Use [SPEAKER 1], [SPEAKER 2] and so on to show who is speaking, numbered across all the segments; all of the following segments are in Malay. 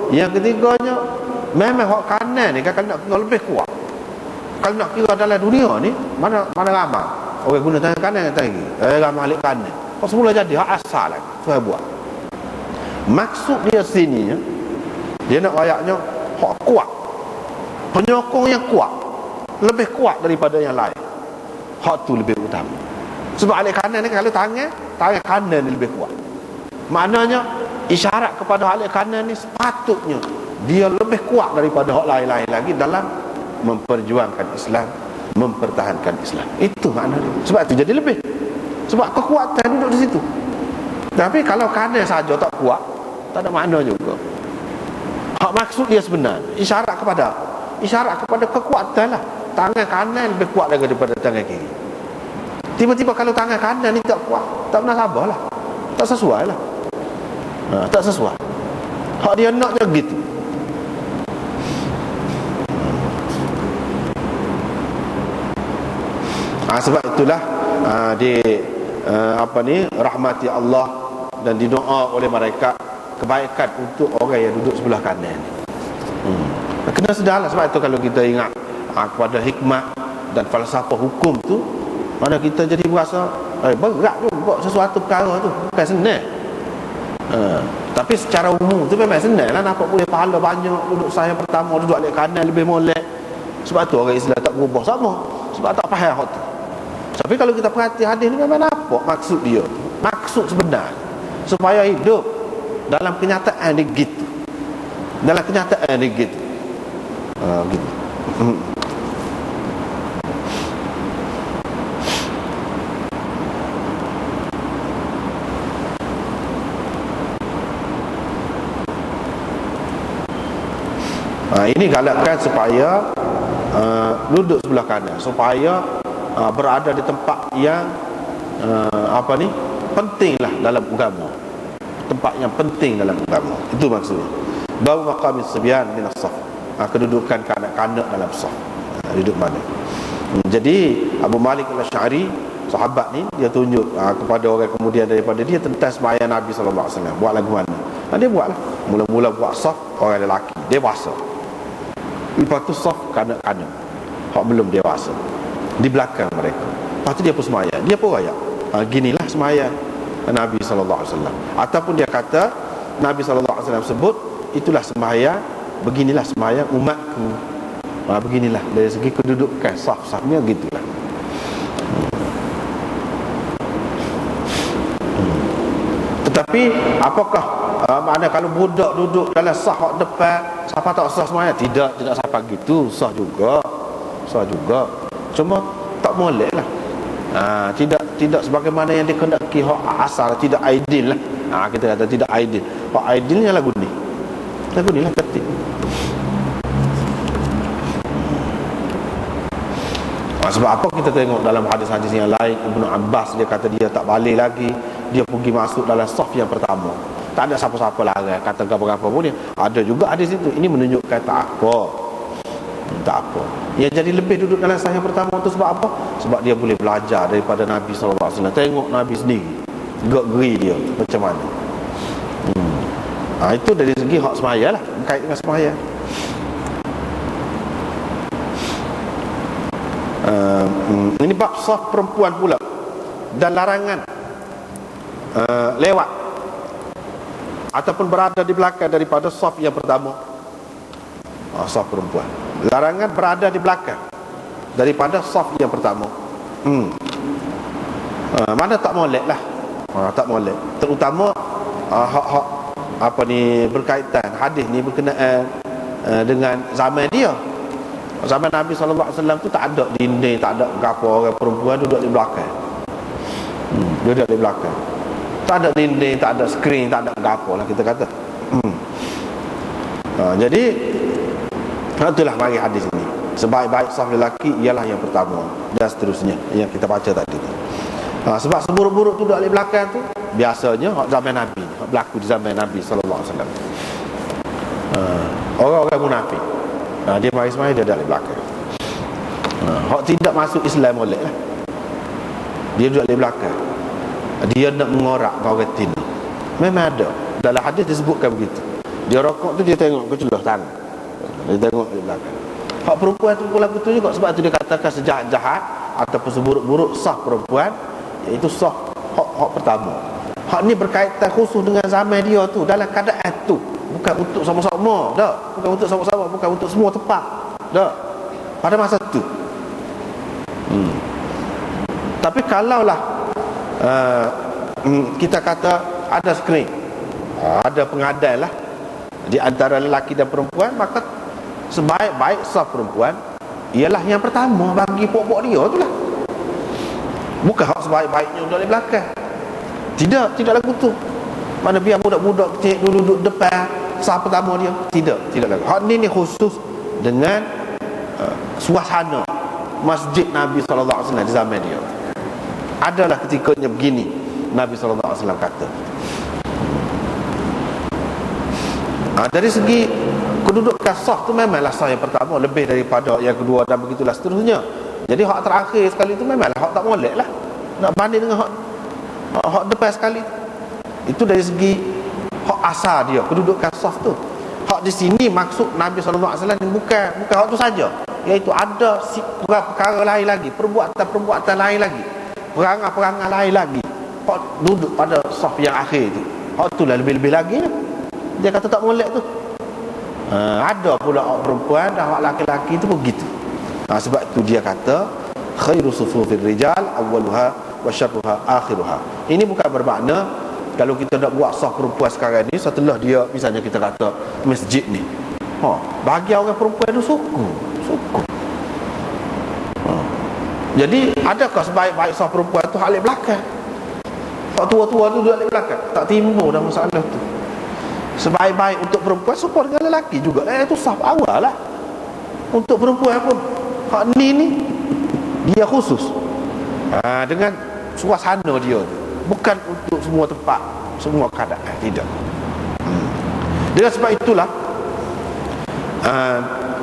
[SPEAKER 1] Yang ketiganya, memang hak kanan ni kan kalau nak kira lebih kuat. Kalau nak kira dalam dunia ni, mana ramai orang guna tangan kanan yang tangan kiri. Ramai alik kanan. Kau semula jadi hak asal lagi. Saya buat. Maksud dia sini, dia nak ayatnya hak kuat, penyokong yang kuat, lebih kuat daripada yang lain. Hak tu lebih utama. Sebab alik kanan ni kalau tangan kanan ni lebih kuat. Maknanya isyarat kepada alik kanan ni sepatutnya dia lebih kuat daripada hak lain-lain lagi dalam memperjuangkan Islam, mempertahankan Islam. Itu maknanya. Sebab tu jadi lebih. Sebab kekuatan duduk di situ. Tapi kalau kanan saja tak kuat, tak ada makna juga. Hak maksud dia sebenar isyarat kepada apa? Isyarat kepada kekuatan lah. Tangan kanan lebih kuat daripada tangan kiri. Tiba-tiba kalau tangan kanan ni tak kuat, tak pernah sabar lah, tak sesuai lah. Tak sesuai. Hak dia naknya gitu. Sebab itulah rahmati Allah dan didoa oleh mereka kebaikan untuk orang yang duduk sebelah kanan. Kena sedarlah. Sebab itu kalau kita ingat kepada hikmah dan falsafah hukum tu, mana kita jadi berasa berat tu buat sesuatu perkara tu, bukan senang. Tapi secara umum tu memang senang lah. Nampak boleh pahala banyak, duduk saya pertama, duduk alik kanan lebih molek. Sebab tu orang Islam tak berubah sama, sebab tak faham hak tu. Tapi kalau kita perhati hadis ni memang nampak maksud dia, maksud sebenar supaya hidup dalam kenyataan ni gitu. Dalam kenyataan ni gitu. Gitu. Ini galakkan supaya duduk sebelah kanan, supaya berada di tempat yang pentinglah dalam agama, tempat yang penting dalam agama. Itu maksudnya. Babu maqamis sibyan min as-saf, kedudukan kanak-kanak dalam saf. Duduk mana? Jadi Abu Malik Al-Asy'ari, sahabat ni, dia tunjuk kepada orang kemudian daripada dia tentang sembahyang Nabi sallallahu alaihi wasallam. Buat lagu mana? Dia buatlah. Mula-mula buat saf orang lelaki dewasa. Lepas tu saf kanak-kanak hak belum dewasa di belakang mereka. Lepas tu dia pun sembahyang. Dia pun rayak. Ginilah sembahyang Nabi sallallahu alaihi wasallam. Ataupun dia kata Nabi sallallahu alaihi wasallam sebut itulah sembahyang, beginilah sembahyang umatku. Beginilah dari segi kedudukan saf-safnya gitulah. Tetapi apakah makna kalau budak duduk dalam saf hak depan, siapa tak sah sembahyang? Tidak siapa gitu, sah juga. Cuma tak molek lah. Tidak sebagaimana yang dikehendaki hak asal, tidak ideal lah. Kita kata tidak ideal. Hak idealnya lagu ni lah ketik. Sebab apa kita tengok dalam hadis-hadis yang lain, Ibnu Abbas dia kata dia tak balik lagi, dia pergi masuk dalam saf yang pertama. Tak ada siapa-siapa larang, kata apa-apa pun dia. Ada juga hadis itu. Ini menunjukkan tak apa. Dia jadi lebih duduk dalam saf yang pertama tu sebab apa? Sebab dia boleh belajar daripada Nabi sallallahu alaihi wasallam. Tengok Nabi sendiri, gerak-geri dia macam mana. Itu dari segi hak sembahyang lah, berkait dengan sembahyang. Ini bab saf perempuan pula dan larangan lewat ataupun berada di belakang daripada saf yang pertama. Saf perempuan, larangan berada di belakang daripada saf yang pertama. Mana tak molek lah. Tak molek. Terutama hak berkaitan hadis ni berkenaan dengan zaman dia. Zaman Nabi SAW tu tak ada dinding, tak ada gapo, orang perempuan duduk di belakang. Duduk di belakang. Tak ada dinding, tak ada skrin, tak ada gapo lah kita kata. Jadi itulah mari hadis ini. Sebaik-baik saf lelaki ialah yang pertama dan seterusnya yang kita baca tadi. Sebab seburuk-buruk tu duduk di belakang tu biasanya zaman Nabi, berlaku di zaman Nabi SAW. Orang-orang munafik, dia mari semai dia duduk di belakang. Hak tidak masuk Islam boleh lah, dia duduk di belakang. Dia nak mengorak orang tin. Memang ada dalam hadis disebutkan begitu. Dia rokok tu dia tengok ke celah tangan. Dia tengok di belakang. Hak perempuan tu pula betul juga, sebab tu dia katakan sejahat-jahat ataupun seburuk-buruk sah perempuan, iaitu sah hak pertama. Hak ni berkaitan khusus dengan zaman dia tu, dalam keadaan tu, bukan untuk sama-sama dah, bukan untuk sama-sama, bukan untuk semua tempat dah, pada masa tu. Tapi kalaulah kita kata ada skrin, ada pengadai lah di antara lelaki dan perempuan, maka sebaik-baik sah perempuan ialah yang pertama bagi pokok dia tu lah, bukan hak sebaik-baiknya duduk di belakang. Tidak lagu tu. Mana biar budak-budak kecil dulu duduk depan, sah pertama dia. Tidak lagu. Hak ni khusus dengan suasana masjid Nabi SAW di zaman dia. Adalah ketikanya begini Nabi SAW kata. Dari segi kedudukan sah tu memanglah sah yang pertama lebih daripada yang kedua dan begitulah seterusnya. Jadi hak terakhir sekali tu memanglah hak tak molek lah, nak banding dengan hak depan sekali. Itu dari segi hak asal dia, kedudukan sah tu. Hak di sini maksud Nabi SAW ni bukan hak tu saja, iaitu ada perkara lain lagi, perbuatan lain lagi, perangai lain lagi, hak duduk pada sah yang akhir tu. Hak tu lah lebih-lebih lagi lah. Dia kata tak molek tu. Ada pula hak perempuan dan hak laki-laki tu begitu. Sebab tu dia kata khairu sufufir rijal awwaluha wa syarruha akhiruha. Ini bukan bermakna kalau kita nak buat sah perempuan sekarang ni, setelah dia misalnya kita kata masjid ni, bagi orang perempuan tu suku. Jadi adakah sebaik-baik sah perempuan tu halik belakang? Hak tua-tua tu duduk halik belakang, tak timbul dah masalah tu. Sebaik-baik untuk perempuan support dengan lelaki juga. Itu sah awal lah. Untuk perempuan pun hak ni dia khusus dengan suasana dia, bukan untuk semua tempat, semua keadaan. Tidak. Dengan sebab itulah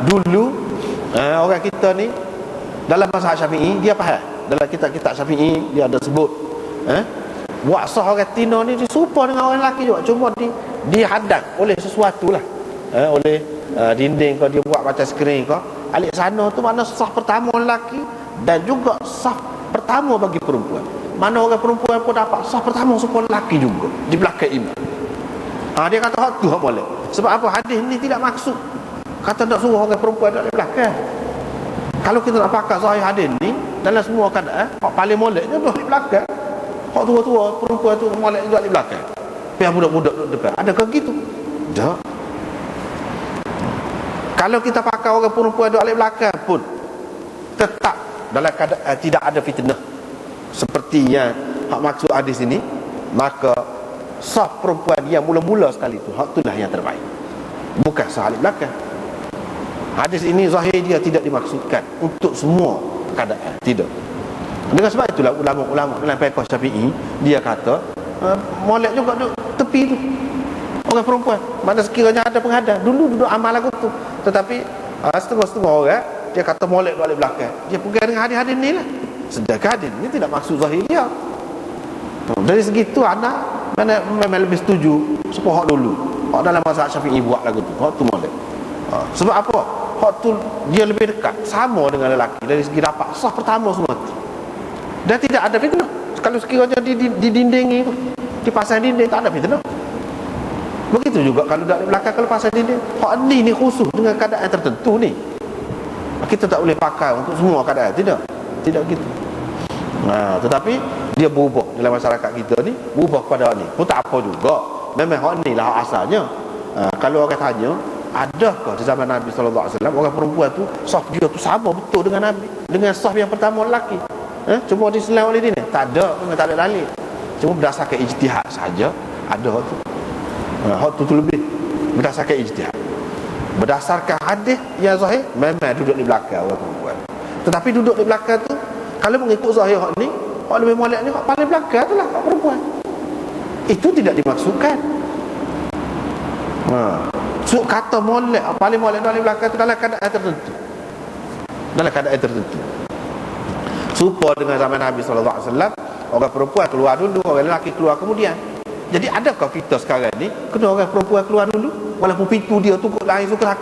[SPEAKER 1] dulu orang kita ni dalam mazhab Syafi'i dia faham. Dalam kitab-kitab Syafi'i dia ada sebut buat sah orang Tino ni disupa dengan orang lelaki juga, cuma dihadang oleh sesuatu lah, oleh dinding kau dia buat macam skrin kau alik sana tu, mana sah pertama lelaki dan juga sah pertama bagi perempuan. Mana orang perempuan pun dapat sah pertama supaya lelaki juga di belakang imam. Dia kata hak tu hak boleh. Sebab apa? Hadis ni tidak maksud kata nak suruh orang perempuan duduk di belakang. Kalau kita nak pakai zahir hadis ni dalam semua keadaan, hak paling moleknya duduk di belakang. Hak tua-tua perempuan tu molek duduk di belakang, biar budak-budak duduk depan. Adakah gitu? Tak. Kalau kita pakai orang perempuan duduk di belakang pun tetap dalam keadaan tidak ada fitnah seperti yang hak maksud hadis ini, maka sah perempuan yang mula-mula sekali tu, hak itulah yang terbaik, bukan sah di belakang. Hadis ini zahir dia tidak dimaksudkan untuk semua keadaan, tidak. Dengan sebab itulah ulama-ulama dalam fiqh Syafi'i dia kata molek juga duduk tepi tu orang perempuan, mana sekiranya ada penghadang. Dulu duduk amal lagu tu, tetapi setengah-setengah orang dia kata molek duduk di belakang. Dia pegang dengan hadis-hadis ni lah, sedangkan hadis ni tidak maksud zahir dia. Dari segitu anak mana memang lebih setuju sepuluh hak dulu, hak dalam mazhab Syafi'i buat lagu tu, hak tu molek. Sebab apa? Hak tu dia lebih dekat sama dengan lelaki dari segi dapat sah pertama semua tu. Dan tidak ada fitnah. Kalau sekiranya di dinding itu, di pasang dinding, tak ada fitnah. Begitu juga kalau di belakang, kalau pasang dinding, hak ni khusus dengan keadaan tertentu ni. Kita tak boleh pakai untuk semua keadaan. Tidak gitu. Tetapi dia berubah dalam masyarakat kita ni, berubah kepada ni pun tak apa juga. Memang hak ni lah hak asalnya. Kalau orang tanya, adakah di zaman Nabi SAW orang perempuan tu saf dia tu sama betul dengan Nabi, dengan saf yang pertama lelaki? Cuma diselang oleh dia ni? Tak ada, memang tak ada dalil. Cuma berdasarkan ijtihad saja ada hak tu. Hak tu lebih berdasarkan ijtihad. Berdasarkan hadis yang zahir memang duduk di belakang orang perempuan. Tetapi duduk di belakang tu kalau mengikut zahir hak ni, hak lebih molek ni hak paling belakang tu lah hak perempuan. Itu tidak dimaksudkan. So kata molek, paling molek di belakang tu dalam keadaan tertentu. Dalam keadaan tertentu. Supaya dengan zaman Nabi SAW, orang perempuan keluar dulu, orang lelaki keluar kemudian. Jadi adakah kita sekarang ni kena orang perempuan keluar dulu? walaupun pintu dia tu kot lain suka